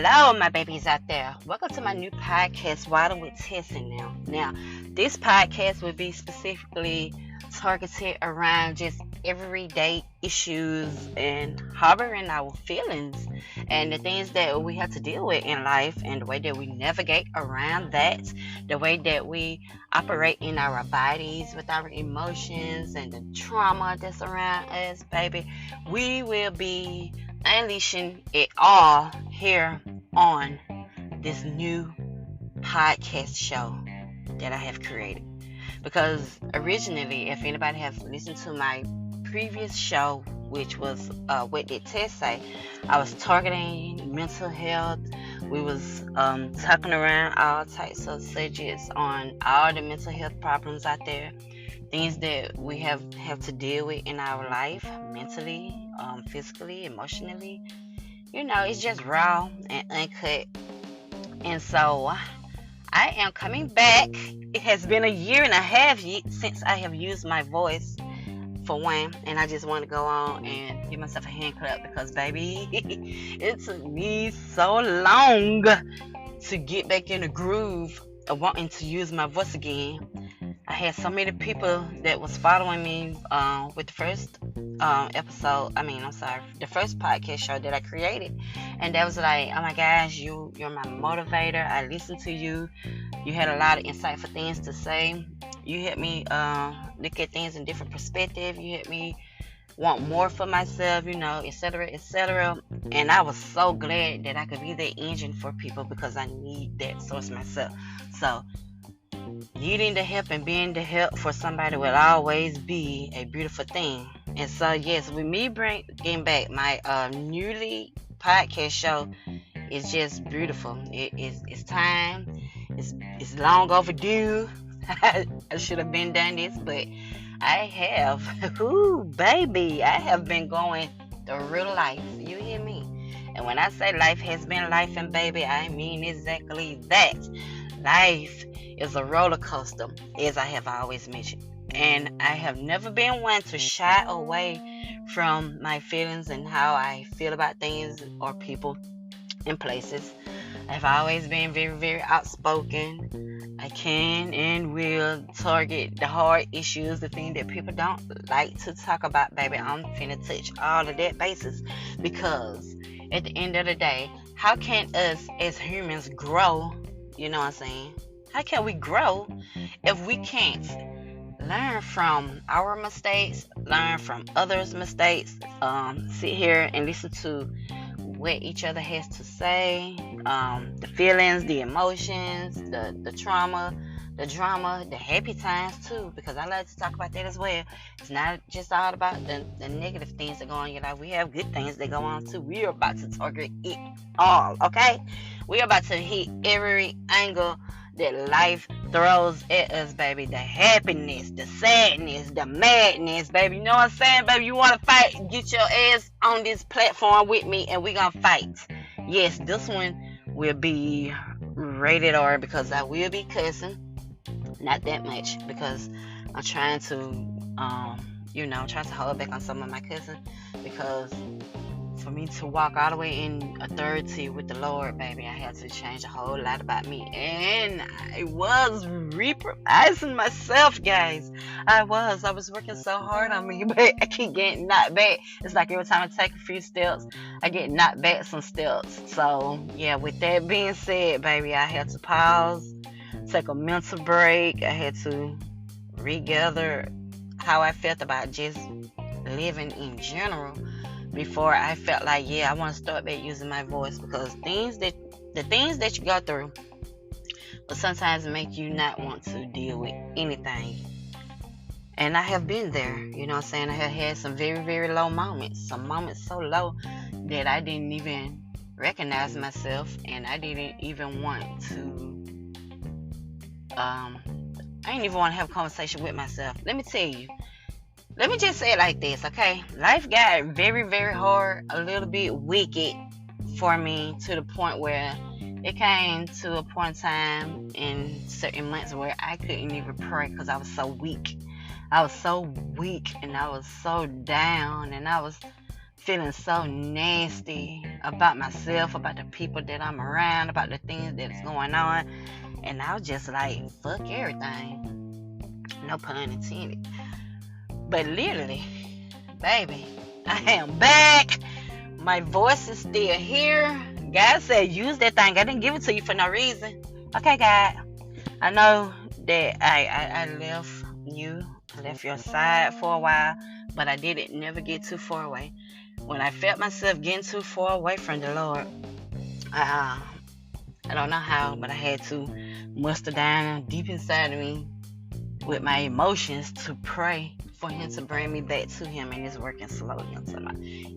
Hello, my babies out there. Welcome to my new podcast, Water with Tessie now. Now, this podcast will be specifically targeted around just everyday issues and harboring our feelings and the things that we have to deal with in life and the way that we navigate around that, the way that we operate in our bodies with our emotions and the trauma that's around us, baby. We will be unleashing it all here on this new podcast show that I have created. Because originally, if anybody has listened to my previous show, which was What Did Tess Say, I was targeting mental health. We was talking around all types of subjects on all the mental health problems out there, things that we have to deal with in our life, mentally, physically, emotionally. It's just raw and uncut. And so I am coming back. It has been a year and a half since I have used my voice for one, and I just want to go on and give myself a hand clap because, baby, it took me so long to get back in the groove of wanting to use my voice again. I had so many people that was following me with the first the first podcast show that I created, and that was like, oh my gosh, you're my motivator. I listened to you. You had a lot of insightful things to say. You helped me look at things in different perspective. You helped me want more for myself, etc., etc. And I was so glad that I could be that engine for people because I need that source myself. So needing the help and being the help for somebody will always be a beautiful thing. And so, yes, with me bringing back my newly podcast show, it's just beautiful. It's time. It's long overdue. I should have been done this, but I have. Ooh, baby, I have been going the real life. You hear me? And when I say life has been life, and baby, I mean exactly that. Life is a roller coaster, as I have always mentioned. And I have never been one to shy away from my feelings and how I feel about things or people and places. I've always been very, very outspoken. I can and will target the hard issues, the thing that people don't like to talk about, baby. I'm finna touch all of that basis because at the end of the day, how can us as humans grow? You know what I'm saying? How can we grow if we can't learn from our mistakes, learn from others' mistakes, sit here and listen to what each other has to say, the feelings, the emotions, the trauma, the drama, the happy times too, because I like to talk about that as well. It's not just all about the negative things that go on in your life. We have good things that go on too. We are about to target it all, okay? We are about to hit every angle that life throws at us, baby. The happiness, the sadness, the madness, baby. You know what I'm saying, baby? You want to fight? Get your ass on this platform with me and we gonna fight. Yes, this one will be rated R because I will be cussing. Not that much because I'm trying to, trying to hold back on some of my cussing because for me to walk all the way in authority with the Lord, baby, I had to change a whole lot about me. And I was reprovising myself, guys. I was working so hard on me, but I keep getting knocked back. It's like every time I take a few steps, I get knocked back some steps. So, yeah, with that being said, baby, I had to pause, take a mental break. I had to regather how I felt about just living in general before I felt like, I want to start back using my voice because the things that you go through will sometimes make you not want to deal with anything. And I have been there, you know what I'm saying? I have had some very, very low moments, some moments so low that I didn't even recognize myself and I didn't even want to, I didn't even want to have a conversation with myself. Let me tell you. Let me just say it like this, okay? Life got very, very hard, a little bit wicked for me to the point where it came to a point in time in certain months where I couldn't even pray because I was so weak. I was so weak and I was so down and I was feeling so nasty about myself, about the people that I'm around, about the things that's going on. And I was just like, fuck everything. No pun intended. But literally, baby, I am back. My voice is still here. God said, use that thing. I didn't give it to you for no reason. Okay, God. I know that I left you, left your side for a while, but I didn't never get too far away. When I felt myself getting too far away from the Lord, I don't know how, but I had to muster down deep inside of me with my emotions to pray for him to bring me back to him. And it's working slowly.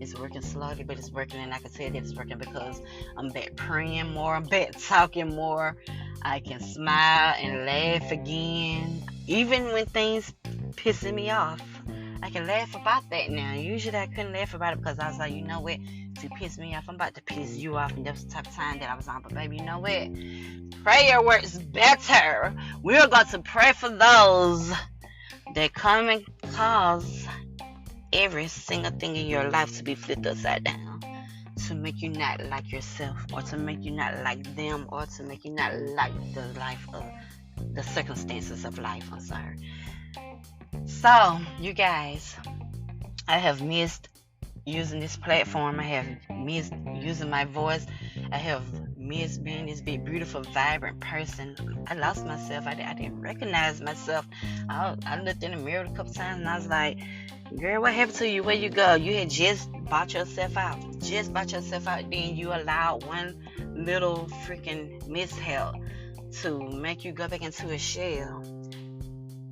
It's working slowly, but it's working. And I can tell that it's working because I'm back praying more, I'm back talking more. I can smile and laugh again, even when things pissing me off. I can laugh about that now. Usually I couldn't laugh about it because I was like, you know what, if you piss me off, I'm about to piss you off. And that was the type of time that I was on. But baby, you know what, prayer works better. We're going to pray for those that come and cause every single thing in your life to be flipped upside down, to make you not like yourself, or to make you not like them, or to make you not like the life of the circumstances of life. I'm sorry. So, you guys, I have missed using this platform. I have missed using my voice. I have missed being this big, beautiful, vibrant person. I lost myself. I didn't recognize myself. I looked in the mirror a couple times and I was like, girl, what happened to you? Where you go? You had just bought yourself out. Then you allowed one little freaking mishap to make you go back into a shell.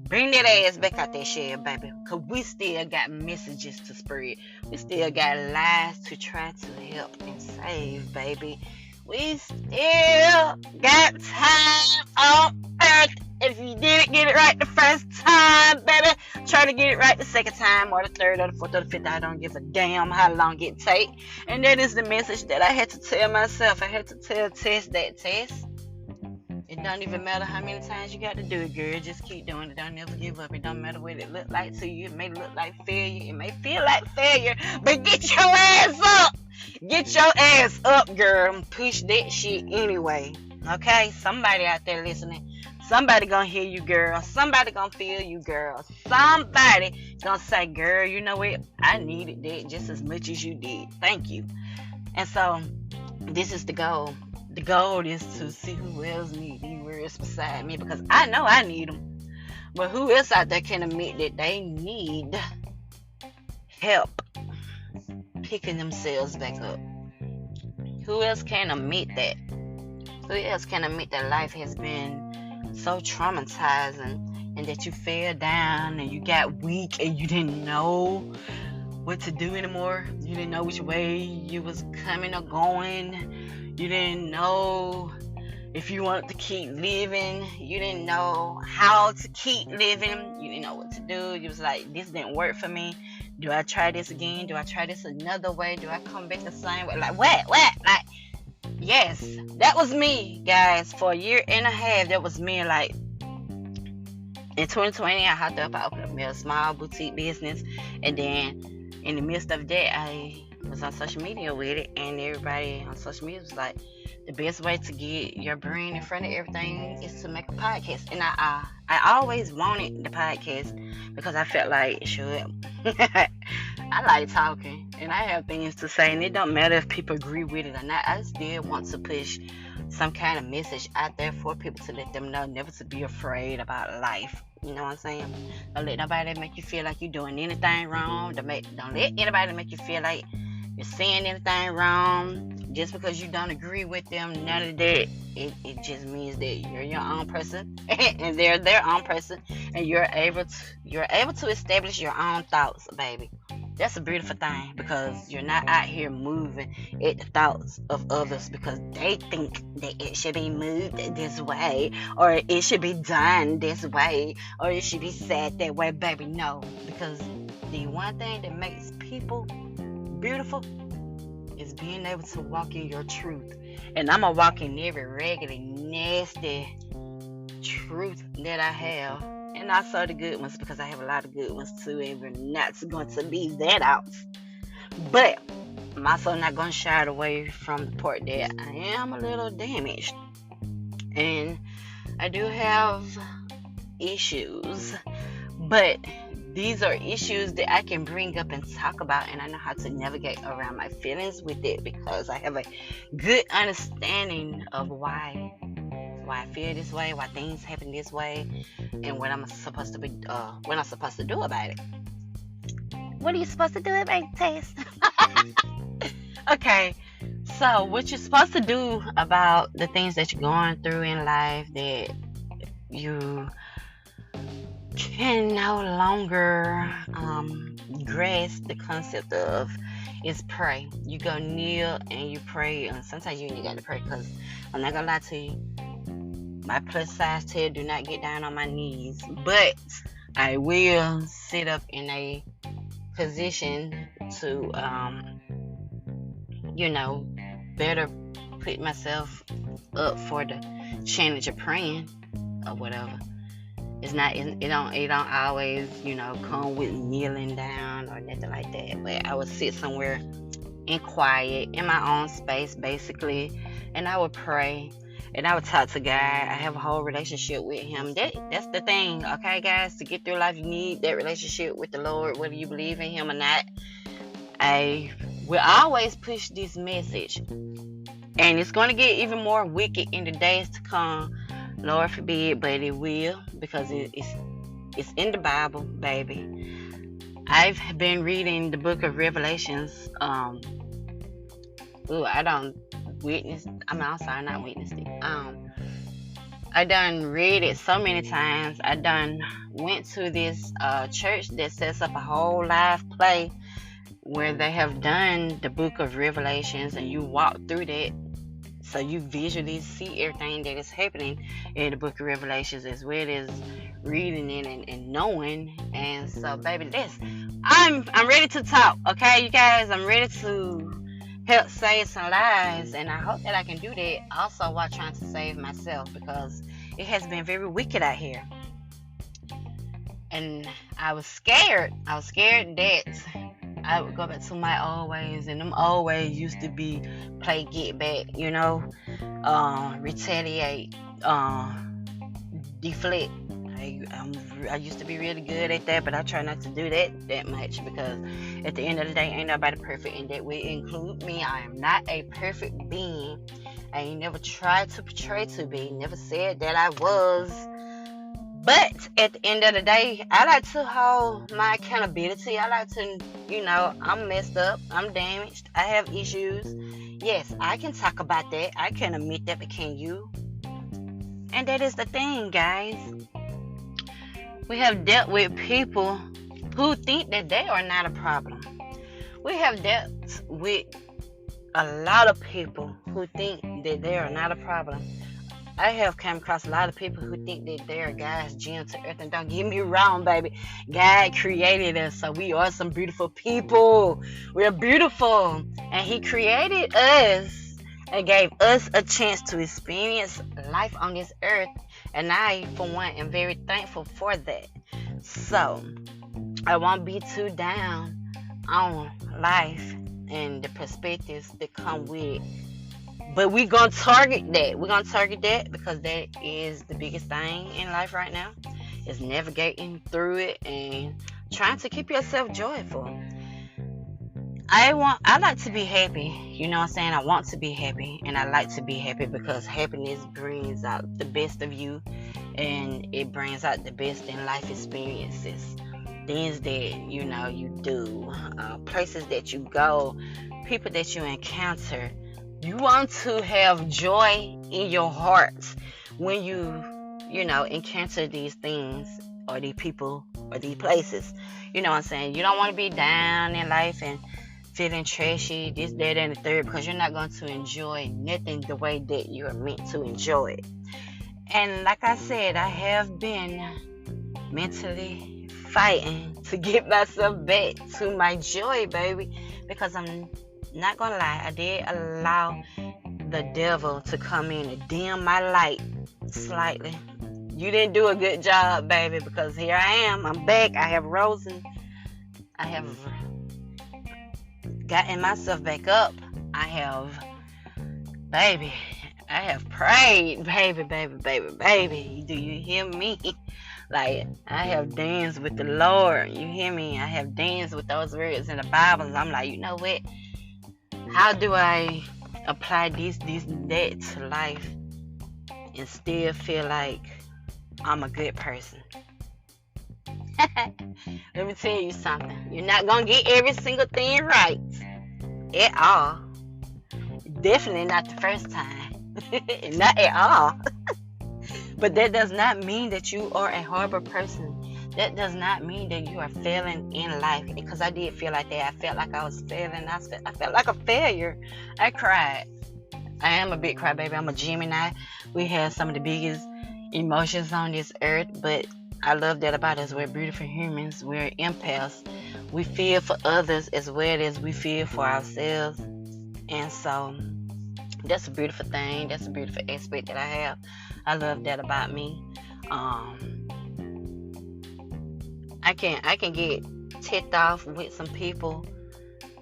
Bring that ass back out that shell, baby. Because we still got messages to spread. We still got lives to try to help and save, baby. We still got time on earth. If you didn't get it right the first time, baby, try to get it right the second time, or the third, or the fourth, or the fifth. I don't give a damn how long it take. And that is the message that I had to tell myself. I had to tell Tess that, Tess, it don't even matter how many times you got to do it, girl. Just keep doing it. Don't never give up. It don't matter what it look like to you. It may look like failure. It may feel like failure. But get your ass up. Get your ass up, girl. Push that shit anyway. Okay? Somebody out there listening. Somebody gonna hear you, girl. Somebody gonna feel you, girl. Somebody gonna say, girl, you know what? I needed that just as much as you did. Thank you. And so, this is the goal. The goal is to see who else needs these words beside me, because I know I need them. But who else out there can admit that they need help picking themselves back up? Who else can admit that? Who else can admit that life has been so traumatizing, and that you fell down and you got weak and you didn't know what to do anymore? You didn't know which way you was coming or going. You didn't know if you wanted to keep living. You didn't know how to keep living. You didn't know what to do. You was like, this didn't work for me. Do I try this again? Do I try this another way? Do I come back the same way? Like, what? Like, yes, that was me, guys. For a year and a half, that was me. Like, in 2020, I hopped up. I opened up a small boutique business. And then, in the midst of that, I was on social media with it, and everybody on social media was like, the best way to get your brain in front of everything is to make a podcast. And I always wanted the podcast because I felt like, sure, I like talking and I have things to say, and it don't matter if people agree with it or not. I still want to push some kind of message out there for people to let them know never to be afraid about life. You know what I'm saying? Don't let nobody make you feel like you're doing anything wrong. Don't let anybody make you feel like you're saying anything wrong. Just because you don't agree with them, none of that. It just means that you're your own person and they're their own person, and you're able to establish your own thoughts, baby. That's a beautiful thing, because you're not out here moving at the thoughts of others because they think that it should be moved this way, or it should be done this way, or it should be said that way, baby. No, because the one thing that makes people beautiful is being able to walk in your truth. And I'm gonna walk in every raggedy, nasty truth that I have, and also the good ones, because I have a lot of good ones too, and we're not going to leave that out. But I'm also not gonna shy away from the part that I am a little damaged, and I do have issues, but these are issues that I can bring up and talk about, and I know how to navigate around my feelings with it because I have a good understanding of why I feel this way, why things happen this way, and what I'm supposed to be, what I'm supposed to do about it. What are you supposed to do about it, Tess? Okay, so what you're supposed to do about the things that you're going through in life that you can no longer grasp the concept of is pray. You go kneel and you pray, and sometimes you ain't got to pray because I'm not gonna lie to you. My plus size tail do not get down on my knees, but I will sit up in a position to, better put myself up for the challenge of praying or whatever. It don't always, come with kneeling down or nothing like that. But I would sit somewhere in quiet, in my own space, basically, and I would pray. And I would talk to God. I have a whole relationship with Him. That's the thing, okay, guys? To get through life, you need that relationship with the Lord, whether you believe in Him or not. I will always push this message, and it's going to get even more wicked in the days to come. Lord forbid, but it will, because it's in the Bible, baby. I've been reading the book of Revelations. I don't witness. I'm sorry, not witnessed it. I done read it so many times. I done went to this church that sets up a whole live play where they have done the book of Revelations, and you walk through that, so you visually see everything that is happening in the book of Revelations, as well as reading it and knowing. And so, baby, I'm ready to talk, okay, you guys? I'm ready to help save some lives, and I hope that I can do that also while trying to save myself, because it has been very wicked out here. And I was scared that I would go back to my old ways, and them old ways used to be play get back, retaliate, deflect. I used to be really good at that, but I try not to do that much, because at the end of the day, ain't nobody perfect, and that will include me. I am not a perfect being. I ain't never tried to portray to be, never said that I was. But at the end of the day, I like to hold my accountability. I like to, I'm messed up, I'm damaged, I have issues. Yes, I can talk about that. I can admit that, but can you? And that is the thing, guys. We have dealt with people who think that they are not a problem. We have dealt with a lot of people who think that they are not a problem. I have come across a lot of people who think that they are God's gem to earth. And don't get me wrong, baby. God created us, so we are some beautiful people. We're beautiful. And He created us and gave us a chance to experience life on this earth. And I, for one, am very thankful for that. So, I won't be too down on life and the perspectives that come with it. But we're going to target that. We're going to target that because that is the biggest thing in life right now, is navigating through it and trying to keep yourself joyful. I like to be happy. You know what I'm saying? I want to be happy, and I like to be happy because happiness brings out the best of you, and it brings out the best in life experiences. Things that, you do, places that you go, people that you encounter. You want to have joy in your heart when you encounter these things or these people or these places. You know what I'm saying? You don't want to be down in life and feeling trashy, this, that, and the third, because you're not going to enjoy nothing the way that you're meant to enjoy it. And like I said, I have been mentally fighting to get myself back to my joy, baby, because I'm not gonna lie, I did allow the devil to come in and dim my light slightly. You didn't do a good job, baby, because here I am. I'm back. I have risen. I have gotten myself back up. I have, baby, I have prayed, baby. Do you hear me? Like, I have danced with the Lord. You hear me? I have danced with those words in the Bible. And I'm like, you know what? How do I apply this, and that to life and still feel like I'm a good person? Let me tell you something. You're not going to get every single thing right at all. Definitely not the first time. Not at all. But that does not mean that you are a horrible person. That does not mean that you are failing in life. Because I did feel like that. I felt like I was failing. I felt like a failure. I cried. I am a big crybaby. I'm a Gemini. We have some of the biggest emotions on this earth. But I love that about us. We're beautiful humans. We're empaths. We feel for others as well as we feel for ourselves. And so that's a beautiful thing. That's a beautiful aspect that I have. I love that about me. I can get ticked off with some people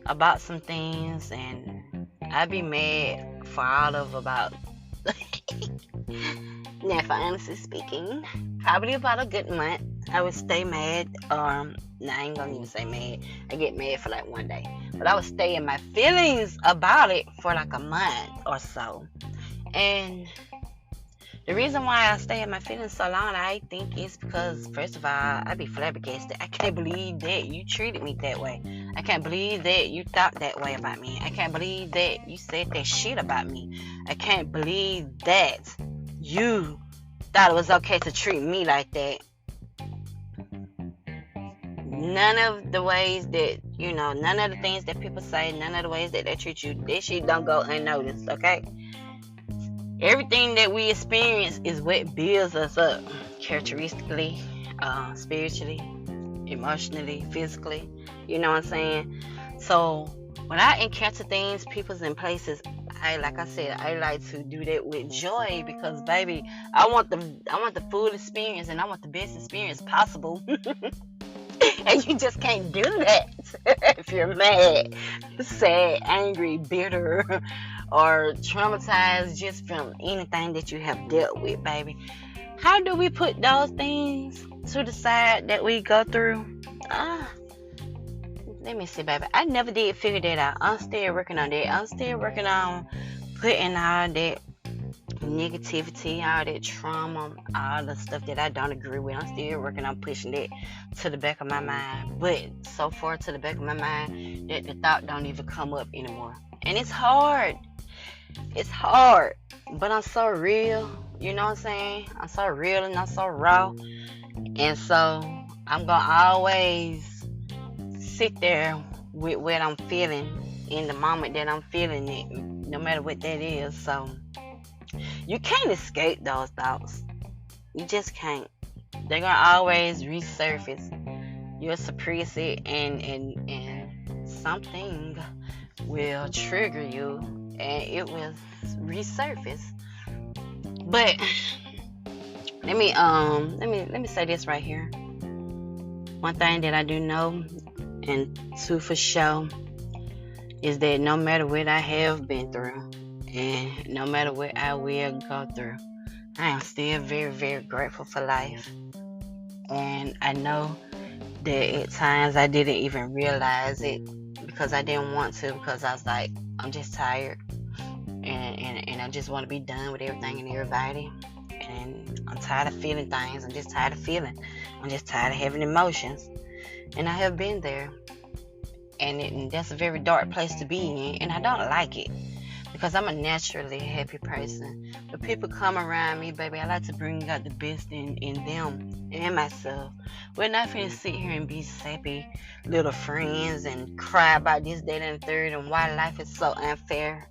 about some things, and I be mad for all of about now, for honestly speaking, probably about a good month. I would stay mad. I ain't gonna even say mad. I get mad for like one day, but I would stay in my feelings about it for like a month or so. And the reason why I stay in my feelings so long, I think, is because, first of all, I be flabbergasted. I can't believe that you treated me that way. I can't believe that you thought that way about me. I can't believe that you said that shit about me. I can't believe that you thought it was okay to treat me like that. None of the ways that, none of the things that people say, none of the ways that they treat you, that shit don't go unnoticed, okay? Everything that we experience is what builds us up, characteristically, spiritually, emotionally, physically. You know what I'm saying? So when I encounter things, peoples, and places, I like to do that with joy, because, baby, I want the full experience, and I want the best experience possible. And you just can't do that if you're mad, sad, angry, bitter, or traumatized just from anything that you have dealt with, baby. How do we put those things to the side that we go through? Let me see, baby. I never did figure that out. I'm still working on that. I'm still working on putting all that negativity, all that trauma, all the stuff that I don't agree with. I'm still working on pushing that to the back of my mind. But so far to the back of my mind that the thought don't even come up anymore. And it's hard. It's hard. But I'm so real. You know what I'm saying? I'm so real and I'm so raw. And so I'm going to always sit there with what I'm feeling in the moment that I'm feeling it, no matter what that is. So you can't escape those thoughts. You just can't. They're going to always resurface. You'll suppress it and something will trigger you and it will resurface. But let me say this right here. One thing that I do know, and two for sure, is that no matter what I have been through, and no matter what I will go through, I am still very, very grateful for life. And I know that at times I didn't even realize it because I didn't want to, because I was like, I'm just tired. And I just want to be done with everything and everybody. And I'm tired of feeling things. I'm just tired of feeling. I'm just tired of having emotions. And I have been there. And that's a very dark place to be in. And I don't like it, because I'm a naturally happy person. When people come around me, baby, I like to bring out the best in them and myself. We're not finna sit here and be sappy little friends and cry about this, that, and the third, and why life is so unfair.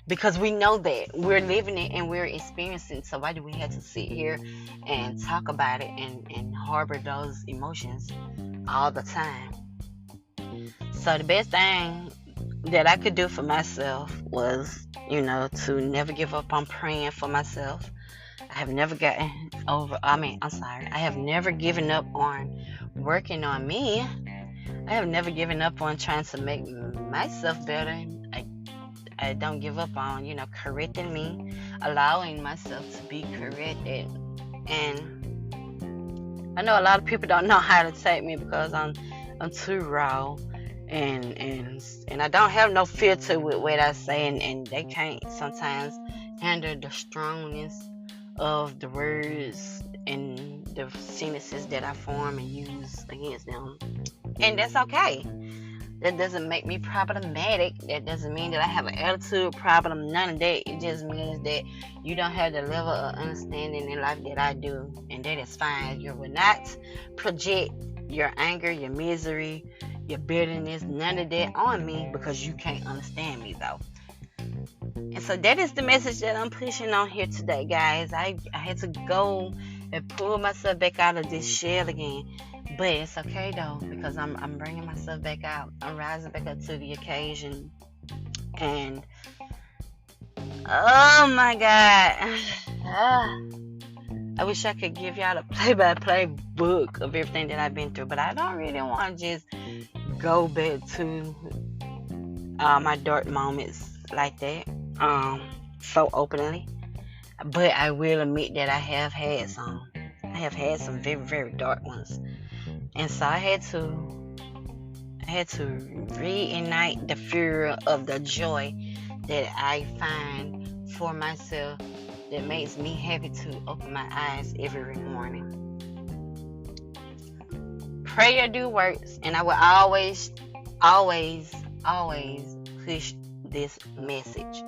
Because we know that we're living it and we're experiencing it. So why do we have to sit here and talk about it and harbor those emotions all the time? So the best thing that I could do for myself was, to never give up on praying for myself. I have never I have never given up on working on me. I have never given up on trying to make myself better. I don't give up on, correcting me, allowing myself to be corrected. And I know a lot of people don't know how to take me because I'm too raw, and I don't have no filter with what I say, and they can't sometimes handle the strongness of the words and the sentences that I form and use against them. And that's okay. That doesn't make me problematic. That doesn't mean that I have an attitude problem. None of that. It just means that you don't have the level of understanding in life that I do. And that is fine. You will not project your anger, your misery, your bitterness, none of that on me because you can't understand me though. And so that is the message that I'm pushing on here today, guys. I had to go and pull myself back out of this shell again. But it's okay though, because I'm bringing myself back out. I'm rising back up to the occasion. And oh my God, I wish I could give y'all a play-by-play book of everything that I've been through, but I don't really want to just go back to my dark moments like that, so openly. But I will admit that I have had some. I have had some very, very dark ones. And so I had to reignite the fury of the joy that I find for myself that makes me happy to open my eyes every morning. Prayer do works, and I will always, always, always push this message.